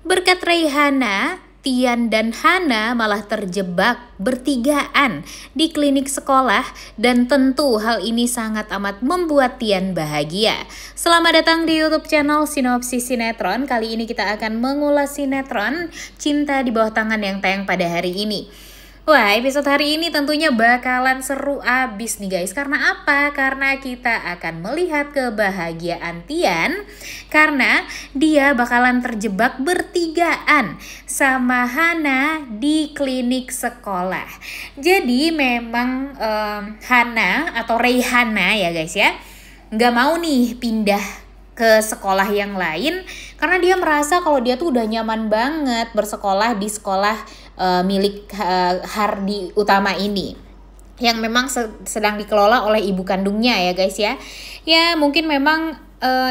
Berkat Raihana, Tian dan Hana malah terjebak bertigaan di klinik sekolah dan tentu hal ini sangat amat membuat Tian bahagia. Selamat datang di YouTube channel Sinopsis Sinetron. Kali ini kita akan mengulas sinetron Cinta di Bawah Tangan yang tayang pada hari ini. Wah, episode hari ini tentunya bakalan seru abis nih guys. Karena apa? Karena kita akan melihat kebahagiaan Tian karena dia bakalan terjebak bertigaan sama Hana di klinik sekolah. Jadi memang Hana atau Raihana ya guys ya, nggak mau nih pindah ke sekolah yang lain karena dia merasa kalau dia tuh udah nyaman banget bersekolah di sekolah milik Hardi Utama ini yang memang sedang dikelola oleh ibu kandungnya ya guys ya. Ya mungkin memang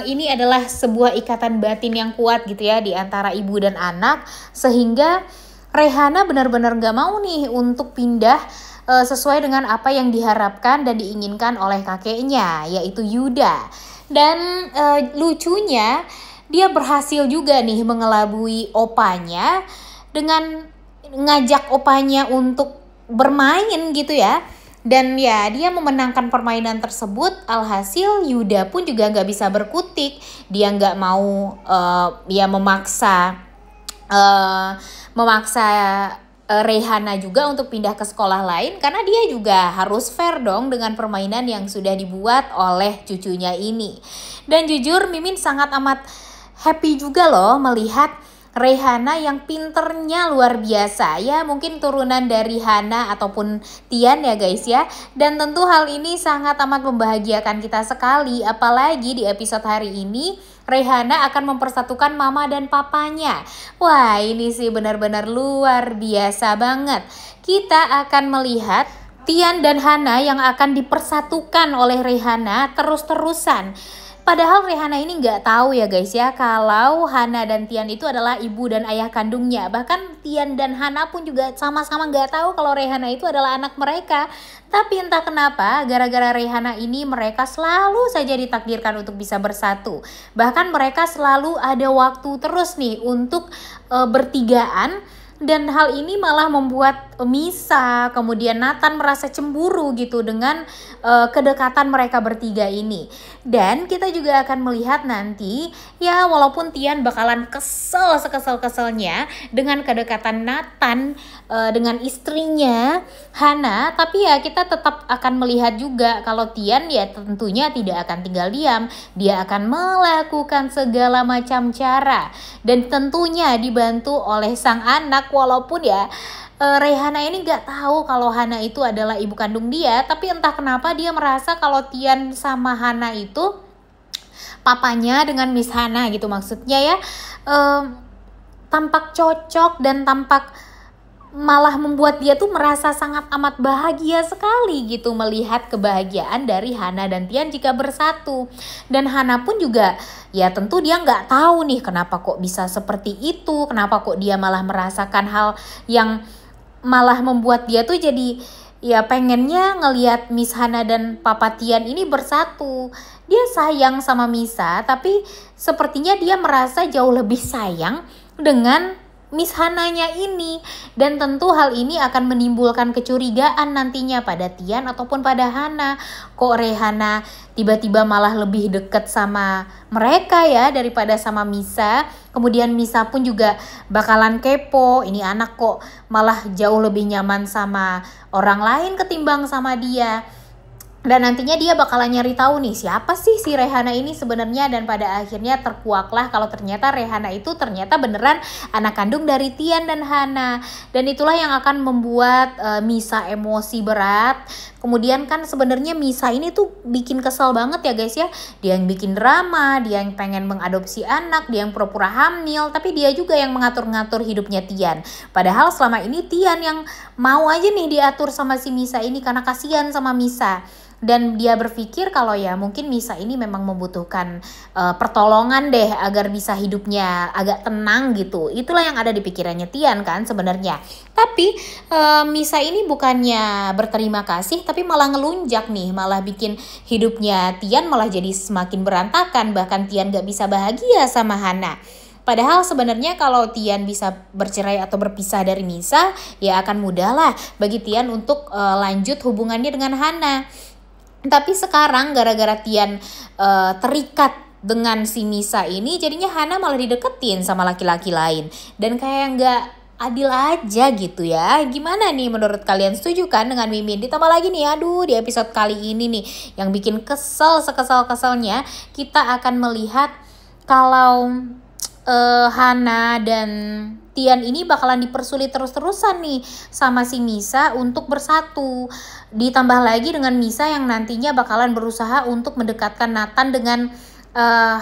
ini adalah sebuah ikatan batin yang kuat gitu ya di antara ibu dan anak, sehingga Raihana benar-benar gak mau nih untuk pindah sesuai dengan apa yang diharapkan dan diinginkan oleh kakeknya, yaitu Yuda. Dan lucunya dia berhasil juga nih mengelabui opanya dengan ngajak opanya untuk bermain gitu ya. Dan ya dia memenangkan permainan tersebut. Alhasil Yuda pun juga nggak bisa berkutik. Dia nggak mau memaksa Raihana juga untuk pindah ke sekolah lain karena dia juga harus fair dong dengan permainan yang sudah dibuat oleh cucunya ini. Dan jujur Mimin sangat amat happy juga loh melihat Raihana yang pinternya luar biasa ya, mungkin turunan dari Hana ataupun Tian ya guys ya. Dan tentu hal ini sangat amat membahagiakan kita sekali, apalagi di episode hari ini Raihana akan mempersatukan mama dan papanya. Wah ini sih benar-benar luar biasa banget. Kita akan melihat Tian dan Hana yang akan dipersatukan oleh Raihana terus-terusan. Padahal Raihana ini nggak tahu ya guys ya kalau Hana dan Tian itu adalah ibu dan ayah kandungnya. Bahkan Tian dan Hana pun juga sama-sama nggak tahu kalau Raihana itu adalah anak mereka. Tapi entah kenapa gara-gara Raihana ini mereka selalu saja ditakdirkan untuk bisa bersatu. Bahkan mereka selalu ada waktu terus nih untuk bertigaan. Dan hal ini malah membuat Misa, kemudian Nathan merasa cemburu gitu dengan kedekatan mereka bertiga ini. Dan kita juga akan melihat nanti ya walaupun Tian bakalan kesel sekesel-keselnya dengan kedekatan Nathan dengan istrinya Hana, tapi ya kita tetap akan melihat juga kalau Tian ya tentunya tidak akan tinggal diam. Dia akan melakukan segala macam cara dan tentunya dibantu oleh sang anak. Walaupun ya Raihana ini gak tahu kalau Hana itu adalah ibu kandung dia, tapi entah kenapa dia merasa kalau Tian sama Hana itu papanya dengan Miss Hana gitu, maksudnya ya tampak cocok dan tampak malah membuat dia tuh merasa sangat amat bahagia sekali gitu melihat kebahagiaan dari Hana dan Tian jika bersatu. Dan Hana pun juga ya tentu dia nggak tahu nih kenapa kok bisa seperti itu, kenapa kok dia malah merasakan hal yang malah membuat dia tuh jadi ya pengennya ngelihat Miss Hana dan Papa Tian ini bersatu. Dia sayang sama Misa, tapi sepertinya dia merasa jauh lebih sayang dengan Miss Hananya ini. Dan tentu hal ini akan menimbulkan kecurigaan nantinya pada Tian ataupun pada Hana. Kok Raihana tiba-tiba malah lebih dekat sama mereka ya daripada sama Misa. Kemudian Misa pun juga bakalan kepo, ini anak kok malah jauh lebih nyaman sama orang lain ketimbang sama dia. Dan nantinya dia bakalan nyari tahu nih siapa sih si Raihana ini sebenarnya. Dan pada akhirnya terkuaklah kalau ternyata Raihana itu ternyata beneran anak kandung dari Tian dan Hana. Dan itulah yang akan membuat Misa emosi berat. Kemudian kan sebenarnya Misa ini tuh bikin kesel banget ya guys ya. Dia yang bikin drama, dia yang pengen mengadopsi anak, dia yang pura-pura hamil, tapi dia juga yang mengatur-ngatur hidupnya Tian. Padahal selama ini Tian yang mau aja nih diatur sama si Misa ini karena kasihan sama Misa. Dan dia berpikir kalau ya mungkin Misa ini memang membutuhkan pertolongan deh agar bisa hidupnya agak tenang gitu. Itulah yang ada di pikirannya Tian kan sebenarnya. Tapi Misa ini bukannya berterima kasih tapi malah ngelunjak nih, malah bikin hidupnya Tian malah jadi semakin berantakan. Bahkan Tian gak bisa bahagia sama Hana. Padahal sebenarnya kalau Tian bisa bercerai atau berpisah dari Misa, ya akan mudah lah bagi Tian untuk lanjut hubungannya dengan Hana. Tapi sekarang gara-gara Tian terikat dengan si Misa ini, jadinya Hana malah dideketin sama laki-laki lain. Dan kayak nggak adil aja gitu ya. Gimana nih menurut kalian, setuju kan dengan Mimin? Ditambah lagi nih, aduh, di episode kali ini nih yang bikin kesel sekesal-keselnya, kita akan melihat kalau Hana dan Tian ini bakalan dipersulit terus-terusan nih sama si Misa untuk bersatu. Ditambah lagi dengan Misa yang nantinya bakalan berusaha untuk mendekatkan Nathan dengan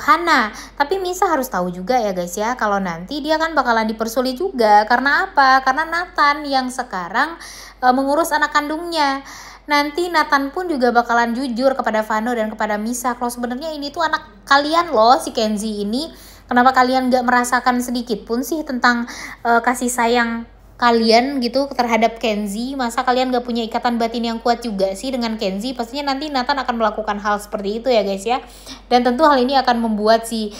Hana. Tapi Misa harus tahu juga ya guys ya, kalau nanti dia kan bakalan dipersulit juga. Karena apa? Karena Nathan yang sekarang mengurus anak kandungnya. Nanti Nathan pun juga bakalan jujur kepada Vano dan kepada Misa kalau sebenarnya ini tuh anak kalian loh, si Kenzie ini. Kenapa kalian gak merasakan sedikit pun sih tentang kasih sayang kalian gitu terhadap Kenzie? Masa kalian gak punya ikatan batin yang kuat juga sih dengan Kenzie? Pastinya nanti Nathan akan melakukan hal seperti itu ya guys ya. Dan tentu hal ini akan membuat si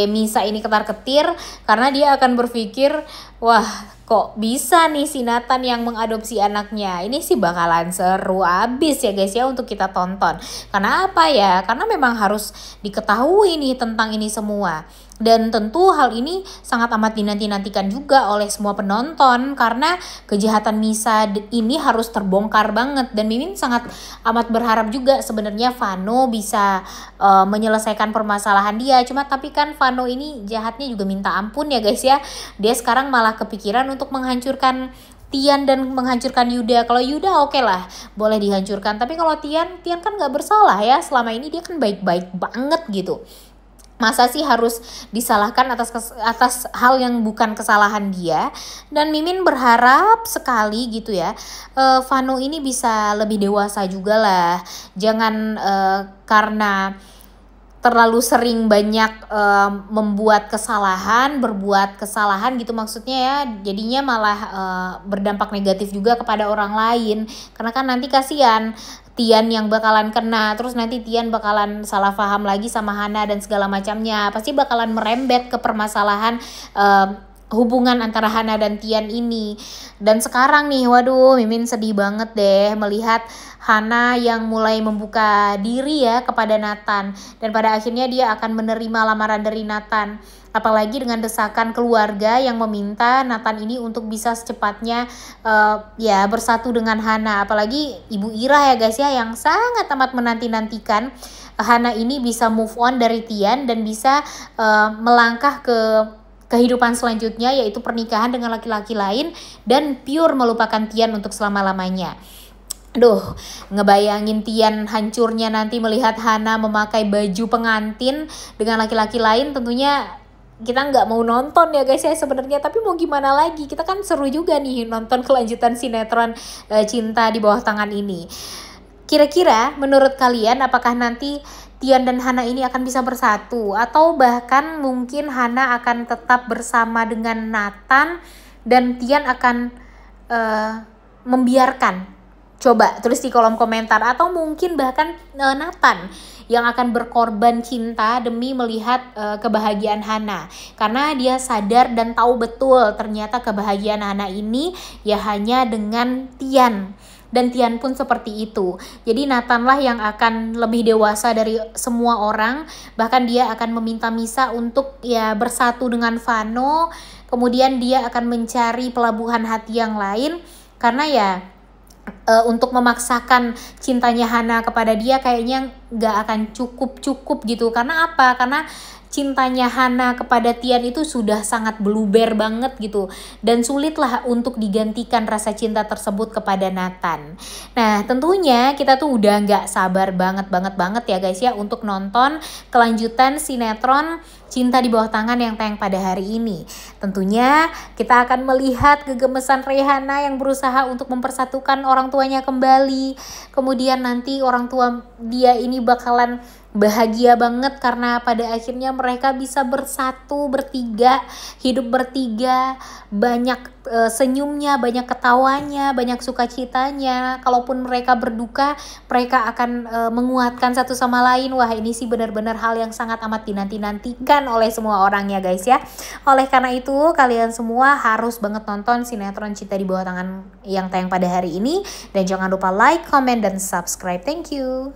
Misa ini ketar-ketir, karena dia akan berpikir, wah kok bisa nih si Nathan yang mengadopsi anaknya. Ini sih bakalan seru abis ya guys ya untuk kita tonton. Karena apa ya? Karena memang harus diketahui nih tentang ini semua. Dan tentu hal ini sangat amat dinanti-nantikan juga oleh semua penonton, karena kejahatan Misa ini harus terbongkar banget. Dan Mimin sangat amat berharap juga sebenarnya Vano bisa menyelesaikan permasalahan dia. Cuma tapi kan Vano ini jahatnya juga minta ampun ya guys ya. Dia sekarang malah kepikiran untuk menghancurkan Tian dan menghancurkan Yuda. Kalau Yuda oke lah, boleh dihancurkan. Tapi kalau Tian kan gak bersalah ya. Selama ini dia kan baik-baik banget gitu. Masa sih harus disalahkan atas hal yang bukan kesalahan dia? Dan Mimin berharap sekali gitu ya, Vano ini bisa lebih dewasa juga lah. Jangan karena terlalu sering banyak berbuat kesalahan gitu maksudnya ya, jadinya malah berdampak negatif juga kepada orang lain. Karena kan nanti kasihan Tian yang bakalan kena, terus nanti Tian bakalan salah paham lagi sama Hana dan segala macamnya. Pasti bakalan merembet ke permasalahan hubungan antara Hana dan Tian ini. Dan sekarang nih, waduh, Mimin sedih banget deh melihat Hana yang mulai membuka diri ya kepada Nathan. Dan pada akhirnya dia akan menerima lamaran dari Nathan. Apalagi dengan desakan keluarga yang meminta Nathan ini untuk bisa secepatnya ya bersatu dengan Hana. Apalagi Ibu Ira ya guys ya, yang sangat amat menanti-nantikan Hana ini bisa move on dari Tian dan bisa melangkah ke kehidupan selanjutnya, yaitu pernikahan dengan laki-laki lain dan pure melupakan Tian untuk selama-lamanya. Aduh, ngebayangin Tian hancurnya nanti melihat Hana memakai baju pengantin dengan laki-laki lain, tentunya kita nggak mau nonton ya guys ya sebenarnya. Tapi mau gimana lagi, kita kan seru juga nih nonton kelanjutan sinetron Cinta di Bawah Tangan ini. Kira-kira menurut kalian apakah nanti Tian dan Hana ini akan bisa bersatu, atau bahkan mungkin Hana akan tetap bersama dengan Nathan dan Tian akan membiarkan? Coba tulis di kolom komentar. Atau mungkin bahkan Nathan yang akan berkorban cinta demi melihat kebahagiaan Hana, karena dia sadar dan tahu betul ternyata kebahagiaan Hana ini ya hanya dengan Tian. Dan Tian pun seperti itu. Jadi Nathan lah yang akan lebih dewasa dari semua orang. Bahkan dia akan meminta Misa untuk ya bersatu dengan Vano. Kemudian dia akan mencari pelabuhan hati yang lain. Karena ya untuk memaksakan cintanya Hana kepada dia kayaknya gak akan cukup gitu. Karena apa? Karena cintanya Hana kepada Tian itu sudah sangat bluber banget gitu, dan sulitlah untuk digantikan rasa cinta tersebut kepada Nathan. Nah tentunya kita tuh udah gak sabar banget ya guys ya untuk nonton kelanjutan sinetron Cinta di Bawah Tangan yang tayang pada hari ini. Tentunya kita akan melihat gegemesan Rehana yang berusaha untuk mempersatukan orang tuanya kembali. Kemudian nanti orang tua dia ini bakalan bahagia banget karena pada akhirnya mereka bisa bersatu bertiga, hidup bertiga, banyak senyumnya, banyak ketawanya, banyak sukacitanya. Kalaupun mereka berduka, mereka akan menguatkan satu sama lain. Wah, ini sih benar-benar hal yang sangat amat dinanti-nantikan oleh semua orang ya guys ya. Oleh karena itu, kalian semua harus banget nonton sinetron Cinta di Bawah Tangan yang tayang pada hari ini, dan jangan lupa like, comment, dan subscribe. Thank you.